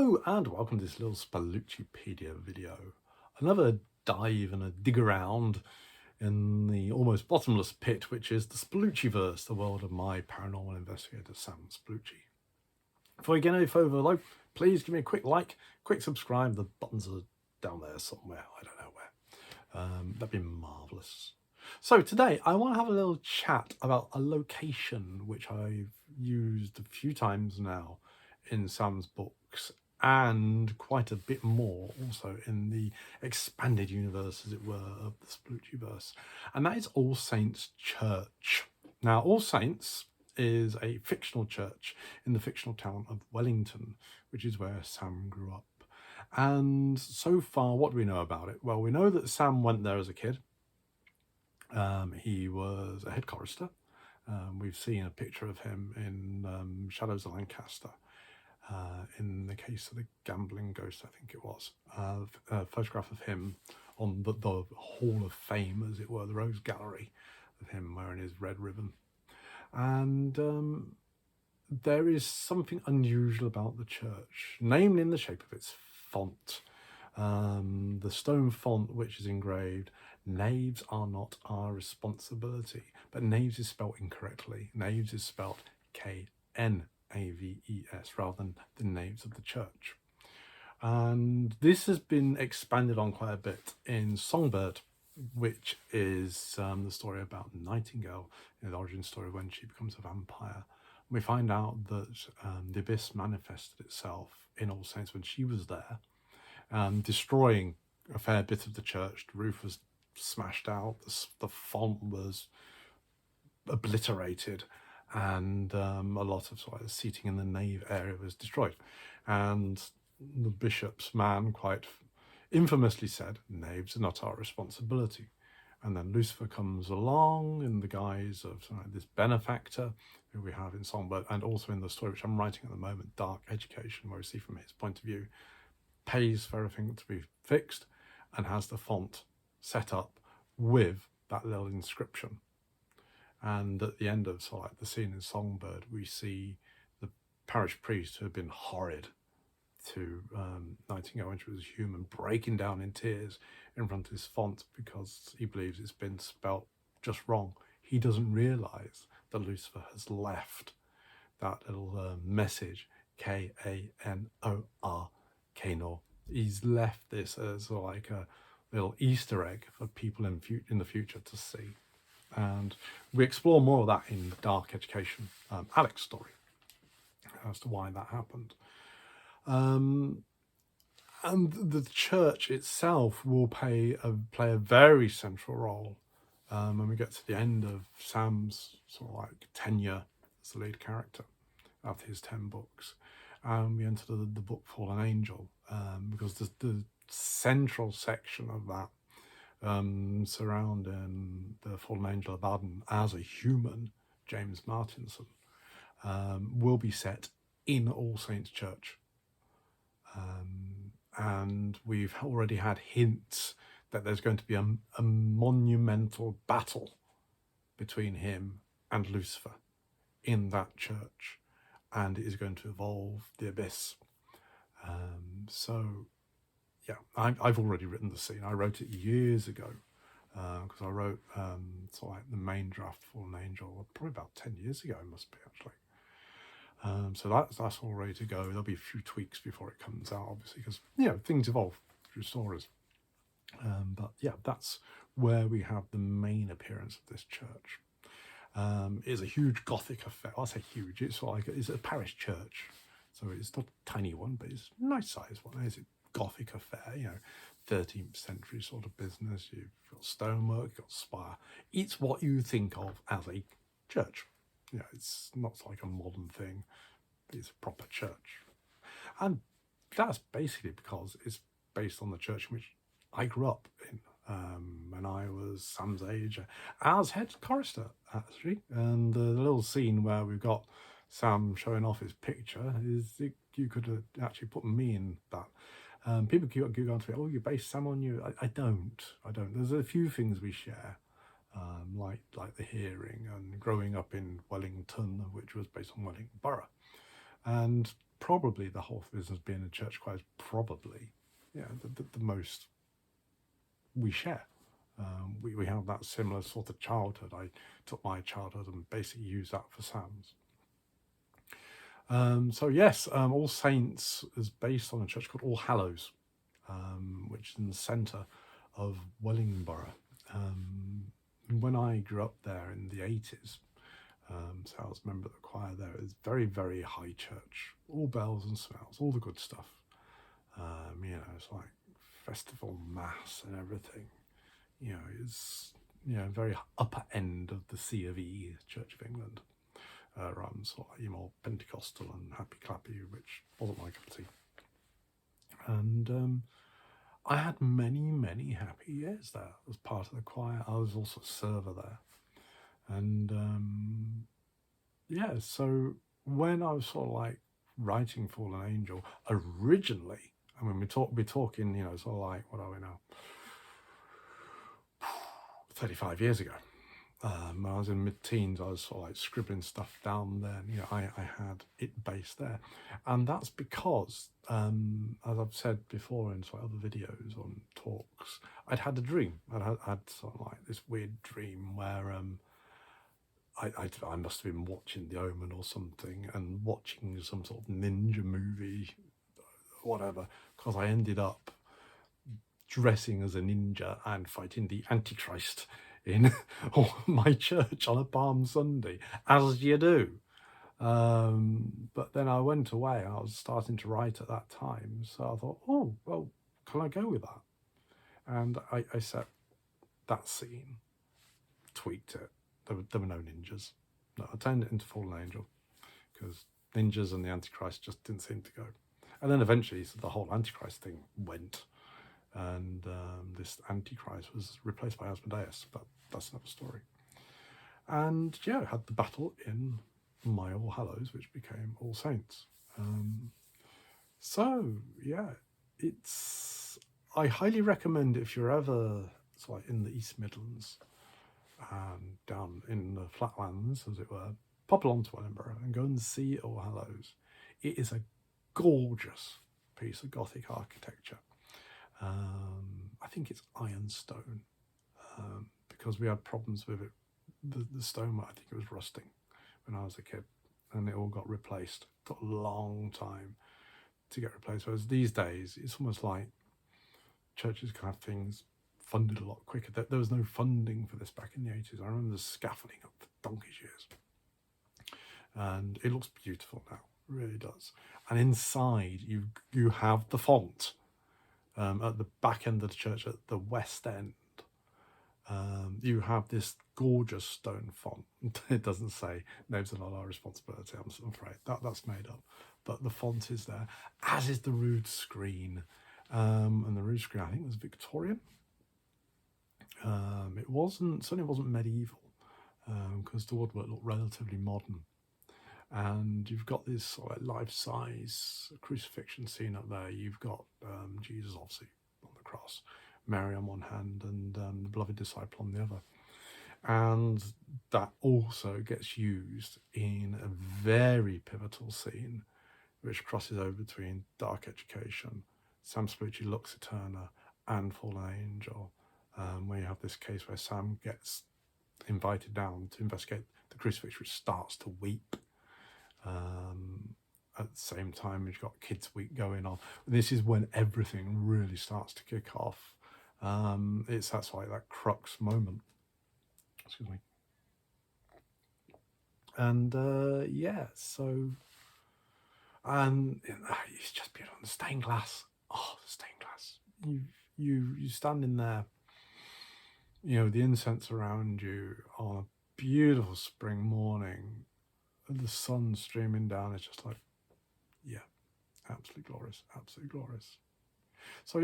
Hello and welcome to this little Spalluccipedia video. Another dive and a dig around in the almost bottomless pit, which is the Spallucciverse, the world of my paranormal investigator, Sam Spallucci. Before we get any further below, please give me a quick like, quick subscribe. The buttons are down there somewhere, I don't know where. That'd be marvellous. So today I want to have a little chat about a location which I've used a few times now in Sam's books, and quite a bit more also in the expanded universe, as it were, of the Spallucciverse, and that is All Saints Church. Now, All Saints is a fictional church in the fictional town of Wellington, which is where Sam grew up. And so far, what do we know about it? Well, we know that Sam went there as a kid. He was a head chorister. We've seen a picture of him in Shadows of Lancaster. In the case of the gambling ghost, I think it was, a photograph of him on the Hall of Fame, as it were, the Rose Gallery, of him wearing his red ribbon. And there is something unusual about the church, namely in the shape of its font. The stone font which is engraved, "Knaves are not our responsibility," but knaves is spelt incorrectly. Knaves is spelt K-N-A-V-E-S rather than the names of the church. And this has been expanded on quite a bit in Songbird, which is the story about Nightingale, the origin story when she becomes a vampire. We find out that the abyss manifested itself in All Saints when she was there, destroying a fair bit of the church. The roof was smashed out, the font was obliterated, and a lot of sort of seating in the nave area was destroyed. And the bishop's man quite infamously said, "Knaves are not our responsibility." And then Lucifer comes along in the guise of this benefactor who we have in Songbird, and also in the story which I'm writing at the moment, Dark Education, where we see from his point of view, pays for everything to be fixed and has the font set up with that little inscription. And at the end of the scene in Songbird, we see the parish priest, who had been horrid to Nightingale when she was human, breaking down in tears in front of his font because he believes it's been spelt just wrong. He doesn't realise that Lucifer has left that little message, K-A-N-O-R, Kanor. He's left this as like a little Easter egg for people in the future to see. And we explore more of that in Dark Education, Alex's story, as to why that happened. And the church itself will play a very central role when we get to the end of Sam's tenure as the lead character after his 10 books. We enter the book Fallen Angel, because the central section of that surrounding the Fallen Angel of Aden as a human, James Martinson, will be set in All Saints Church. And we've already had hints that there's going to be a monumental battle between him and Lucifer in that church, and it is going to involve the abyss. So yeah, I've already written the scene. I wrote it years ago, because I wrote the main draft Fallen Angel probably about 10 years ago, it must be actually. So that's all ready to go. There'll be a few tweaks before it comes out, obviously, because things evolve through stories. But yeah, that's where we have the main appearance of this church. It's a huge Gothic affair. I say huge. It's it's a parish church, so it's not a tiny one, but it's a nice size one. It's a Gothic affair, 13th century sort of business. You've got stonework, you've got spire. It's what you think of as a church. It's not like a modern thing. It's a proper church. And that's basically because it's based on the church in which I grew up in when I was Sam's age, as head chorister, actually. And the little scene where we've got Sam showing off his picture is you could actually put me in that. People keep going to me, "Oh, you based Sam on you." I don't. There's a few things we share. Like the hearing and growing up in Wellington, which was based on Wellington Borough. And probably the whole business being a church choir is probably, the most we share. We have that similar sort of childhood. I took my childhood and basically used that for Sam's. So yes, All Saints is based on a church called All Hallows, which is in the centre of Wellingborough. When I grew up there in the 80s, so I was a member of the choir there. It was very, very high church, all bells and smells, all the good stuff. It's like festival mass and everything. It's very upper end of the C of E, Church of England, rather than sort of more Pentecostal and happy clappy, which wasn't my cup of tea. And I had many, many happy years there as part of the choir. I was also a server there. And so when I was sort of like writing Fallen Angel originally, I mean, we're talking, sort of like, what are we now? 35 years ago. When I was in mid-teens, I was sort of like scribbling stuff down there. And, I had it based there. And that's because, as I've said before in sort of other videos on talks, I'd had a dream. I'd had sort of like this weird dream where I must have been watching The Omen or something and watching some sort of ninja movie, whatever, because I ended up dressing as a ninja and fighting the Antichrist in my church on a Palm Sunday, as you do. But then I went away and I was starting to write at that time. So I thought, oh, well, can I go with that? And I set that scene, tweaked it. There were no ninjas. No, I turned it into Fallen Angel because ninjas and the Antichrist just didn't seem to go. And then eventually the whole Antichrist thing went. And this Antichrist was replaced by Asmodeus, but that's another story. And I had the battle in my All Hallows, which became All Saints. I highly recommend if you're ever in the East Midlands, down in the flatlands, as it were, pop along to Wellingborough and go and see All Hallows. It is a gorgeous piece of Gothic architecture. I think it's ironstone, because we had problems with it. The stone, I think it was rusting when I was a kid, and it all got replaced. It took a long time to get replaced, whereas these days it's almost like churches can have things funded a lot quicker. There was no funding for this back in the 80s. I remember the scaffolding up for donkey's years, and it looks beautiful now, it really does. And inside you have the font. At the back end of the church, at the west end, you have this gorgeous stone font. It doesn't say "names are not our responsibility," I'm afraid. That's made up. But the font is there, as is the rood screen. And the rood screen, I think, was Victorian. It certainly wasn't medieval, because the woodwork looked relatively modern. And you've got this sort of life-size crucifixion scene up there. You've got Jesus, obviously, on the cross, Mary on one hand, and the beloved disciple on the other. And that also gets used in a very pivotal scene, which crosses over between Dark Education, Sam Spallucci Lux Eterna, and Fallen Angel, where you have this case where Sam gets invited down to investigate the crucifix, which starts to weep. At the same time, you've got Kids Week going on. This is when everything really starts to kick off. That's like that crux moment. Excuse me. And it's just beautiful. The stained glass. Oh, the stained glass. You stand in there. The incense around you on a beautiful spring morning. The sun streaming down is just like, absolutely glorious, absolutely glorious. So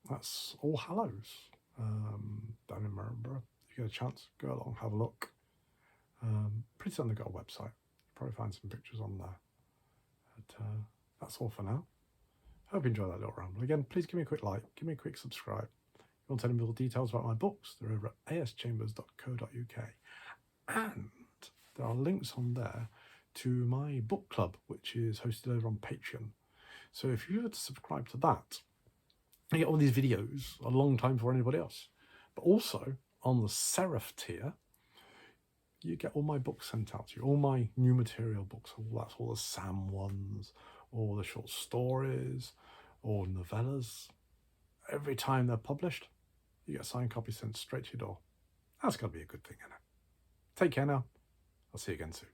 that's All Hallows, down in Maryborough. If you get a chance, go along, have a look. Pretty soon they've got a website. You'll probably find some pictures on there. But that's all for now. Hope you enjoyed that little ramble. Again, please give me a quick like, give me a quick subscribe. If you want any more details about my books, they're over at aschambers.co.uk. And there are links on there to my book club, which is hosted over on Patreon. So if you were to subscribe to that, you get all these videos a long time before anybody else. But also on the Seraph tier, you get all my books sent out to you, all my new material books, all the Sam ones, all the short stories, all novellas. Every time they're published, you get a signed copy sent straight to your door. That's got to be a good thing, isn't it? Take care now. I'll see you again soon.